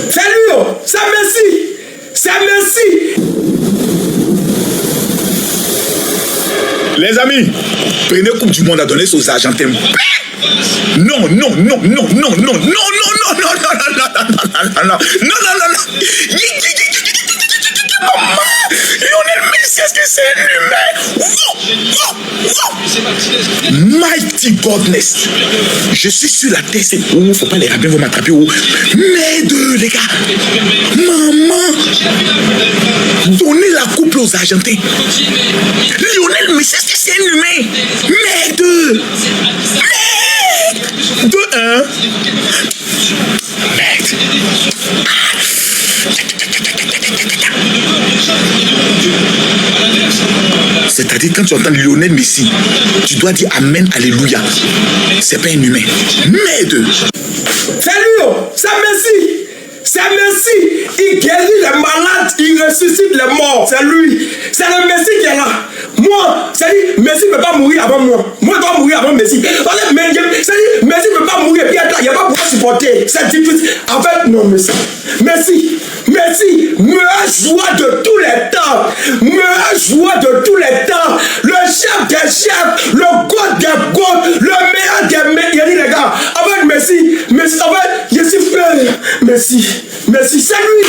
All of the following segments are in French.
C'est lui, oh. C'est Messi. C'est Messi. Les amis, prenez Coupe du Monde à donner aux Argentins. Non, non, non, non, non, non, non, non, non, non, non, non, Lionel Messi, est-ce que c'est un humain? Mighty Godness. Je suis sur la tête. Oh, faut pas les rabbins vont m'attraper. Oh. Merde, les gars. Maman. Donnez la coupe aux Argentins. Lionel Messi, est-ce que c'est un humain? Merde. 2-1. Merde. C'est-à-dire quand tu entends Lionel Messi, tu dois dire Amen, Alléluia. C'est pas un humain. Merde. C'est lui, oh. C'est Messi. C'est Messi. Il guérit les malades, il ressuscite les morts. C'est lui. C'est le Messi qui est là. Moi, c'est-à-dire, Messi ne peut pas mourir avant moi. Moi, je dois mourir avant Messi. C'est-à-dire, Messi ne peut pas mourir et puis être là. Il n'y a pas pouvoir supporter. C'est difficile. En fait, non, Messi. Messi, meilleur joueur de tous les temps. Meilleur joueur de tous les temps. Le chef des chefs. Le god des gods. Le meilleur des meilleurs. Les gars, en fait, Messi, en fait, je suis frère. Messi, c'est lui.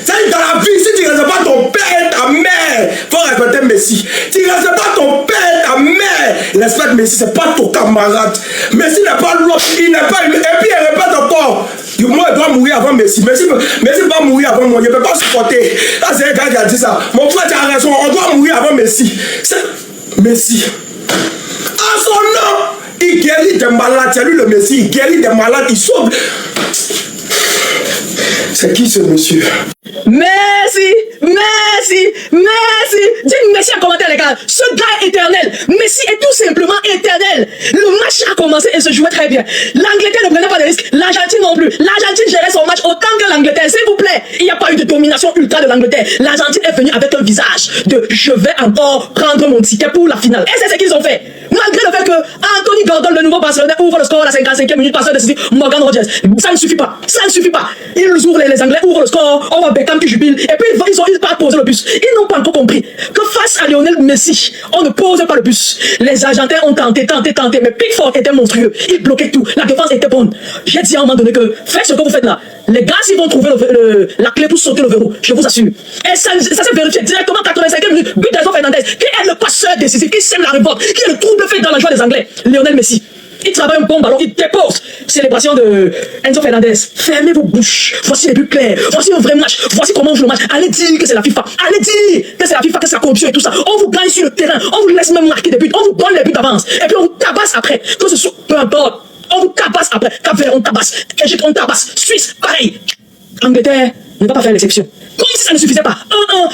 C'est dans la vie, si tu ne respectes pas ton père et ta mère, il faut respecter Messi. Tu ne respectes pas ton père et ta mère, respecte Messi, c'est pas ton camarade. Messi n'est pas l'autre, il n'est pas. Et puis il répète encore. Moi, je dois mourir avant Messi. Messi ne va mourir avant moi, je ne peux pas supporter. Là, c'est un gars qui a dit ça. Mon frère, tu as raison, on doit mourir avant Messi. Messi. En son nom, il guérit des malades. C'est lui le Messi, il guérit des malades, il sauve. C'est qui ce monsieur? Messi. Dites Messi en commentaire, les gars. Ce gars est éternel. Messi est tout simplement éternel. Le match a commencé et se jouait très bien. L'Angleterre ne prenait pas de risques. L'Argentine non plus. L'Argentine gérait son match autant que l'Angleterre. S'il vous plaît, il n'y a pas eu de domination ultra de l'Angleterre. L'Argentine est venue avec un visage de je vais encore prendre mon ticket pour la finale. Et c'est ce qu'ils ont fait. Malgré le fait que Anthony Gordon, le nouveau Barcelonais, ouvre le score à la 55e minute, passeur décisif, Morgan Rogers. Ça ne suffit pas. Ils ouvrent, les Anglais ouvrent le score, on voit Beckham qui jubile, et puis ils partent poser le bus. Ils n'ont pas encore compris que face à Lionel Messi, on ne pose pas le bus. Les Argentins ont tenté, mais Pickford était monstrueux. Il bloquait tout. La défense était bonne. J'ai dit à un moment donné que faites ce que vous faites là. Les gars, ils vont trouver la clé pour sauter le verrou, je vous assure. Et ça s'est vérifié directement 85e minute. But d'Enzo Fernandez, qui est le passeur décisif, qui sème la révolte, qui est le trouble fait dans la joie des Anglais. Lionel Messi. Il travaille un bon ballon, il dépose. Célébration de Enzo Fernandez. Fermez vos bouches. Voici les buts clairs. Voici un vrai match. Voici comment on joue le match. Allez dire que c'est la FIFA. Allez dire que c'est la FIFA, que c'est la corruption et tout ça. On vous gagne sur le terrain. On vous laisse même marquer des buts. On vous donne les buts d'avance. Et puis on vous tabasse après. Que ce soit peu importe. On vous tabasse après. Cap-Vert, on tabasse. Égypte, on tabasse. Suisse, pareil. Angleterre ne va pas faire l'exception. Comme si ça ne suffisait pas.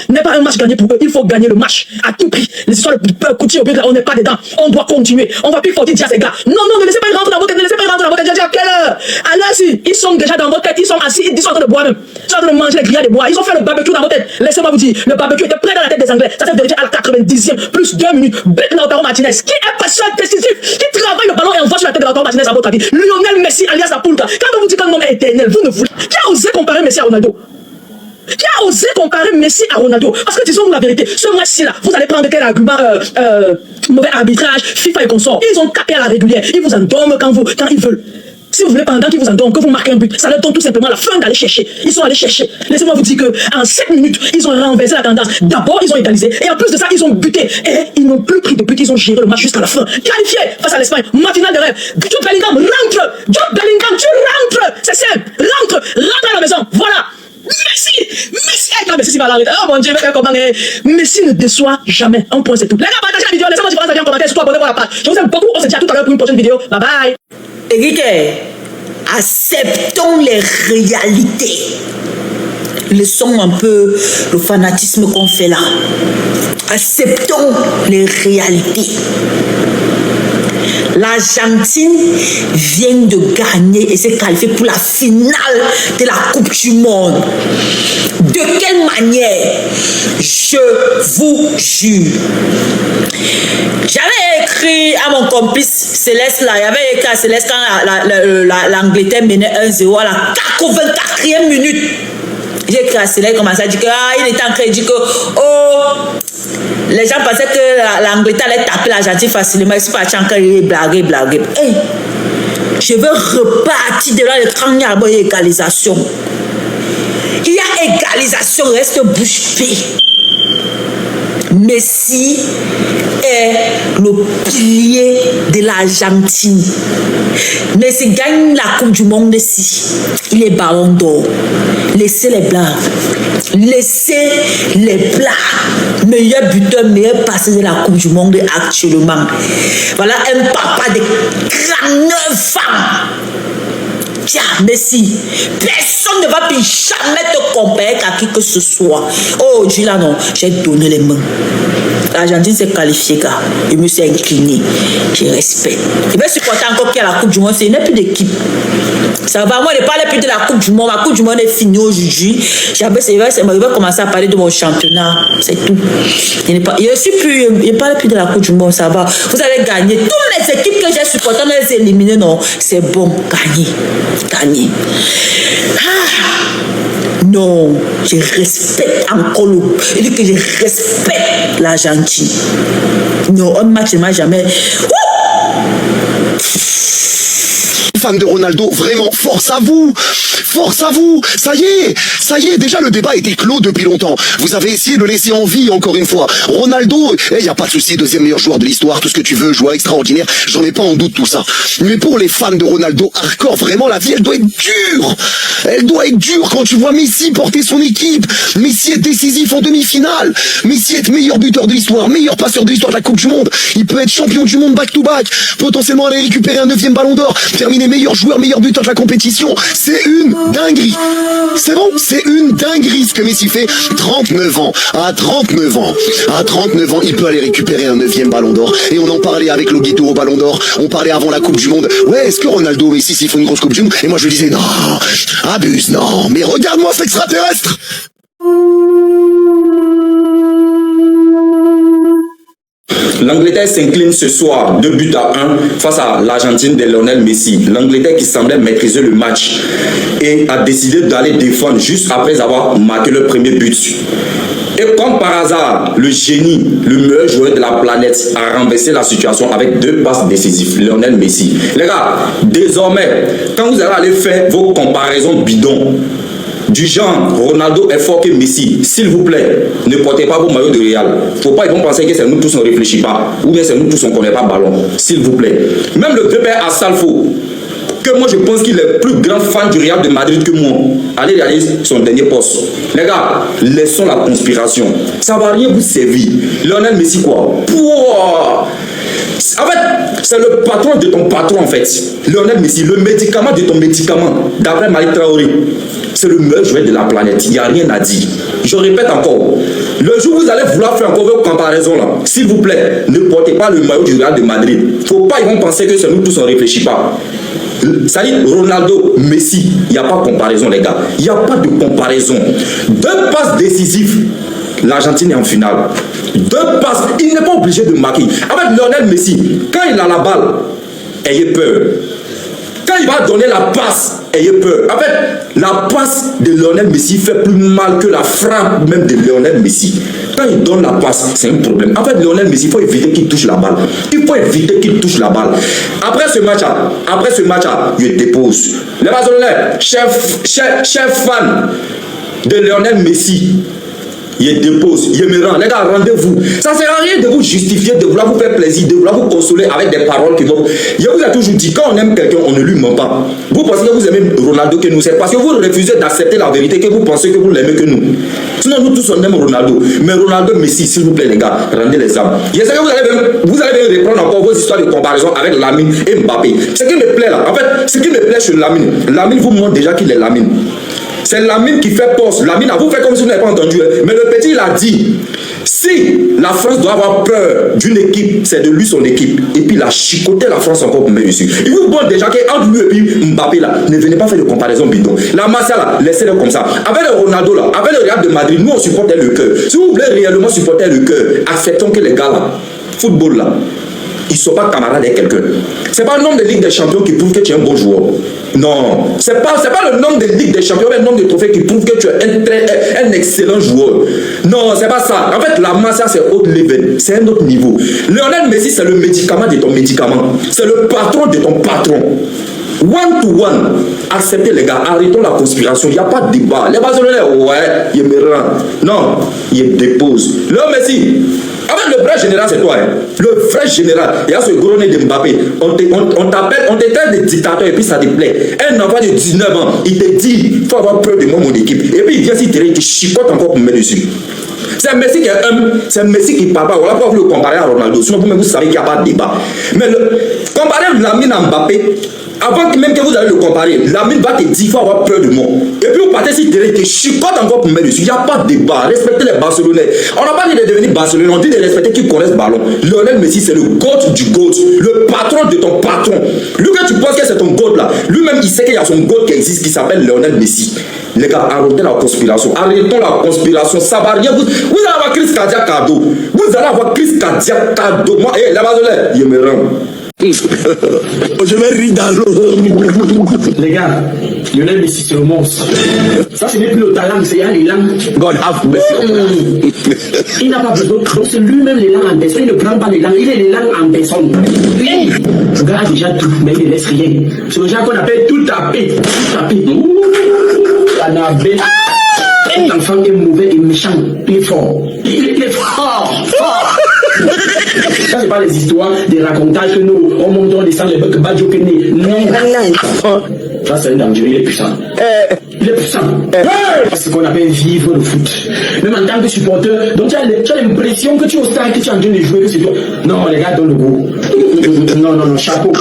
1-1 n'est pas un match gagné pour eux. Il faut gagner le match à tout prix. Les histoires de couture au but, on n'est pas dedans. On doit continuer. On va plus forter dire à ces gars. Non, ne laissez pas y rentrer dans votre tête. Ne laissez pas y rentrer dans votre tête. J'ai dit à quelle heure? À l'heure, si. Ils sont déjà dans votre tête. Ils sont assis. Ils sont en train de boire même. Ils sont en train de manger les grillades de bois. Ils ont fait le barbecue dans votre tête. Laissez-moi vous dire. Le barbecue était prêt dans la tête des Anglais. Ça s'est vérifié à la 90e. Plus 2 minutes. But Lautaro Martinez. Qui est passeur décisif. Qui travaille le ballon et envoie sur la tête de Lautaro Martinez à votre avis. Lionel Messi alias la Pulga. Quand on vous dit qu'un homme est éternel, vous ne voulez. Qui a osé comparer Messi à Ronaldo? Qui a osé comparer Messi à Ronaldo? Parce que disons-nous la vérité, ce mois-ci là, vous allez prendre quel argument mauvais arbitrage, FIFA et consorts. Ils ont capé à la régulière, ils vous endorment quand ils veulent. Si vous voulez pendant qu'ils vous endorment, que vous marquez un but, ça leur donne tout simplement la fin d'aller chercher. Ils sont allés chercher. Laissez-moi vous dire qu'en 7 minutes, ils ont renversé la tendance. D'abord, ils ont égalisé. Et en plus de ça, ils ont buté. Et ils n'ont plus pris de but. Ils ont géré le match jusqu'à la fin. Qualifié face à l'Espagne. Ma finale de rêve. Jude Bellingham, rentre. Jude Bellingham, tu rentres. C'est simple. Rentre à la maison. Voilà. Messi, Messi va l'arrêter. Oh mon Dieu, comment Messi ne déçoit jamais. Un point, c'est tout. Les gars, partagez la vidéo, laissez-moi différence en commentaire, surtout abonnez-vous à la page. Je vous aime beaucoup, on se dit à tout à l'heure pour une prochaine vidéo. Bye bye. Eric, acceptons les réalités. Laissons un peu le fanatisme qu'on fait là. Acceptons les réalités. L'Argentine vient de gagner et s'est qualifiée pour la finale de la Coupe du Monde. De quelle manière? Je vous jure. J'avais écrit à mon complice Céleste là, il y avait écrit à Céleste quand l'Angleterre menait 1-0 à la 84e minute. J'ai écrit à Céleste, commencé à dire que il était en train de dire que les gens pensaient que l'Angleterre allait taper l'Argentine facilement. Ils sont partis en train de blaguer. Hey, je veux repartir de là, l'écran, il y a égalisation. Il y a égalisation, reste bouche bée. Messi est le pilier de l'Argentine. Messi gagne la Coupe du Monde ici. Il est ballon d'or. Laissez les blancs. Laissez les blancs. Meilleur buteur, meilleur passeur de la Coupe du Monde actuellement. Voilà un papa de 39 ans. Tiens, Messi, personne ne va plus jamais te comparer à qui que ce soit. Oh, dis là non, j'ai donné les mains. L'Argentine s'est qualifiée, gars. Je me suis incliné. Je respecte. Il va supporter encore qu'il y a la Coupe du Monde. Il n'y a plus d'équipe. Ça va, moi, je ne parle plus de la Coupe du Monde. La Coupe du Monde est finie aujourd'hui. Je vais commencer à parler de mon championnat. C'est tout. Je ne parle plus de la Coupe du Monde. Ça va. Vous allez gagner. Toutes les équipes que j'ai supportées, on les éliminer. Non, c'est bon. Gagner. Non, je respecte encore le. Je dis que je respecte l'Argentine. Non, un match ne m'a jamais. Fan de Ronaldo, vraiment, force à vous, ça y est, déjà le débat était clos depuis longtemps, vous avez essayé de le laisser en vie encore une fois. Ronaldo, il n'y a pas de souci, deuxième meilleur joueur de l'histoire, tout ce que tu veux, joueur extraordinaire, j'en ai pas en doute tout ça, mais pour les fans de Ronaldo hardcore, vraiment la vie elle doit être dure quand tu vois Messi porter son équipe, Messi est décisif en demi-finale, Messi est meilleur buteur de l'histoire, meilleur passeur de l'histoire de la Coupe du Monde, il peut être champion du monde back-to-back, potentiellement aller récupérer un 9e ballon d'or, terminer meilleur joueur, meilleur buteur de la compétition. C'est une dinguerie. C'est bon, c'est une dinguerie ce que Messi fait. 39 ans. À 39 ans, il peut aller récupérer un 9e ballon d'or. Et on en parlait avec Loguito au ballon d'or. On parlait avant la Coupe du Monde. Ouais, est-ce que Ronaldo, Messi, s'il faut une grosse Coupe du Monde? Et moi je lui disais, non, abuse, non. Mais regarde-moi cet extraterrestre. L'Angleterre s'incline ce soir 2-1 face à l'Argentine de Lionel Messi. L'Angleterre qui semblait maîtriser le match et a décidé d'aller défendre juste après avoir marqué le premier but. Et comme par hasard, le génie, le meilleur joueur de la planète, a renversé la situation avec 2 passes décisives, Lionel Messi. Les gars, désormais, quand vous allez aller faire vos comparaisons bidons, du genre, Ronaldo est fort que Messi, s'il vous plaît, ne portez pas vos maillots de Real. Faut pas, ils vont penser que c'est nous tous on réfléchit pas, ou bien c'est nous tous on connaît pas ballon, s'il vous plaît. Même le vieux père Assalfo, que moi je pense qu'il est plus grand fan du Real de Madrid que moi. Allez regarder son dernier poste. Les gars, laissons la conspiration. Ça va rien vous servir. Lionel Messi quoi? Pouah. En fait, c'est le patron de ton patron en fait. Lionel Messi, le médicament de ton médicament, d'après Malik Traoré. C'est le meilleur joueur de la planète. Il n'y a rien à dire. Je répète encore. Le jour où vous allez vouloir faire encore vos comparaisons là, s'il vous plaît, ne portez pas le maillot du Real de Madrid. Faut pas, ils vont penser que c'est nous tous on réfléchit pas. Ça dit Ronaldo, Messi, il n'y a pas de comparaison les gars. Il n'y a pas de comparaison. 2 passes décisives. L'Argentine est en finale. 2 passes, il n'est pas obligé de marquer. Avec Lionel Messi, quand il a la balle, ayez peur. Quand il va donner la passe, ayez peur. En fait, la passe de Lionel Messi fait plus mal que la frappe même de Lionel Messi. Quand il donne la passe, c'est un problème. En fait, Lionel Messi, il faut éviter qu'il touche la balle. Il faut éviter qu'il touche la balle. Après ce match-là, il dépose. Les Barcelonais, chef fan de Lionel Messi, il dépose, il me rend. Les gars, rendez-vous. Ça ne sert à rien de vous justifier, de vouloir vous faire plaisir, de vouloir vous consoler avec des paroles qui vont. Je vous ai toujours dit, quand on aime quelqu'un, on ne lui ment pas. Vous pensez que vous aimez Ronaldo que nous, c'est parce que vous refusez d'accepter la vérité, que vous pensez que vous l'aimez que nous. Sinon, nous tous, on aime Ronaldo. Mais Ronaldo, Messi, s'il vous plaît, les gars, rendez les âmes. Je sais que vous allez reprendre encore vos histoires de comparaison avec Lamine et Mbappé. Ce qui me plaît là, en fait, ce qui me plaît chez Lamine vous montre déjà qu'il est Lamine. C'est Lamine qui fait poste. Lamine, vous faites comme si vous n'avez pas entendu. Mais le petit, il a dit, si la France doit avoir peur d'une équipe, c'est de lui son équipe. Et puis il a chicoté la France encore pour mettre dessus. Il vous montre déjà qu'entre lui et puis Mbappé là, ne venez pas faire de comparaison bidon. La Marseille là, laissez-le comme ça. Avec le Ronaldo là, avec le Real de Madrid, nous on supportait le cœur. Si vous voulez réellement supporter le cœur, acceptons que les gars là, football là, ils ne sont pas camarades avec quelqu'un. Ce n'est pas le nombre de Ligue des Champions qui prouve que tu es un bon joueur. Non, ce n'est pas le nombre de Ligue des Champions, mais le nombre de trophées qui prouve que tu es un excellent joueur. Non, c'est pas ça. En fait, la masse, c'est haut level. C'est un autre niveau. Lionel Messi, c'est le médicament de ton médicament. C'est le patron de ton patron. One to one, acceptez les gars, arrêtons la conspiration, il n'y a pas de débat. Les Barcelonais, ouais, ils me rendent. Non, ils déposent. Le Messi, en fait, le vrai général, c'est toi. Hein. Le vrai général, il y a ce gros nez de Mbappé. On t'appelle, on te traite de dictateur et puis ça te plaît. Un enfant de 19 ans, il te dit, il faut avoir peur de moi, mon équipe. Et puis il vient s'y tirer, il te chicote encore pour me mettre dessus. C'est un Messi qui est humble, c'est un Messi qui parle pas. On va pas vous le comparer à Ronaldo, sinon vous savez qu'il n'y a pas de débat. Mais comparer Lamine à Mbappé, avant même que vous allez le comparer, Lamine va te dire qu'il faut avoir peur de moi. Et puis vous partez si tu te chicote encore pour mettre dessus. Il n'y a pas de débat. Respectez les Barcelonais. On n'a pas dit de devenir Barcelonais, on dit de respecter qui connaissent le ballon. Lionel Messi, c'est le GOAT du GOAT. Le patron de ton patron. Lui que tu penses que c'est ton GOAT là. Lui-même, il sait qu'il y a son GOAT qui existe, qui s'appelle Lionel Messi. Les gars, arrêtez la conspiration. Arrêtons la conspiration. Ça va rien. Vous allez avoir crise cardiaque cadeau. Vous allez avoir crise cardiaque cadeau. Moi, les Barcelonais, je me rends. Je vais rire dans l'eau. Les gars, Lionel Messi c'est le monstre. Ça ce n'est plus le talent, c'est l'élan. God have mercy. Il n'a pas besoin, donc c'est lui-même l'élan en personne. Il ne prend pas l'élan, il est l'élan en personne. Le gars a déjà tout, mais il ne laisse rien. C'est le genre qu'on appelle tout tapé. Tout tapé. Canabé. Cet enfant est mauvais et méchant. Il est fort. Il est fort. Fort. Ça, c'est pas les histoires, des racontages que nous, on monte, on descend, les bugs, badjo, que non. Ça, c'est un danger, il est puissant. Il est puissant. C'est ce qu'on appelle vivre le foot. Même en tant que supporter, donc tu as l'impression que tu es au stade, que tu es en train de jouer, que c'est toi. Non, les gars, donne le goût. Non, chapeau.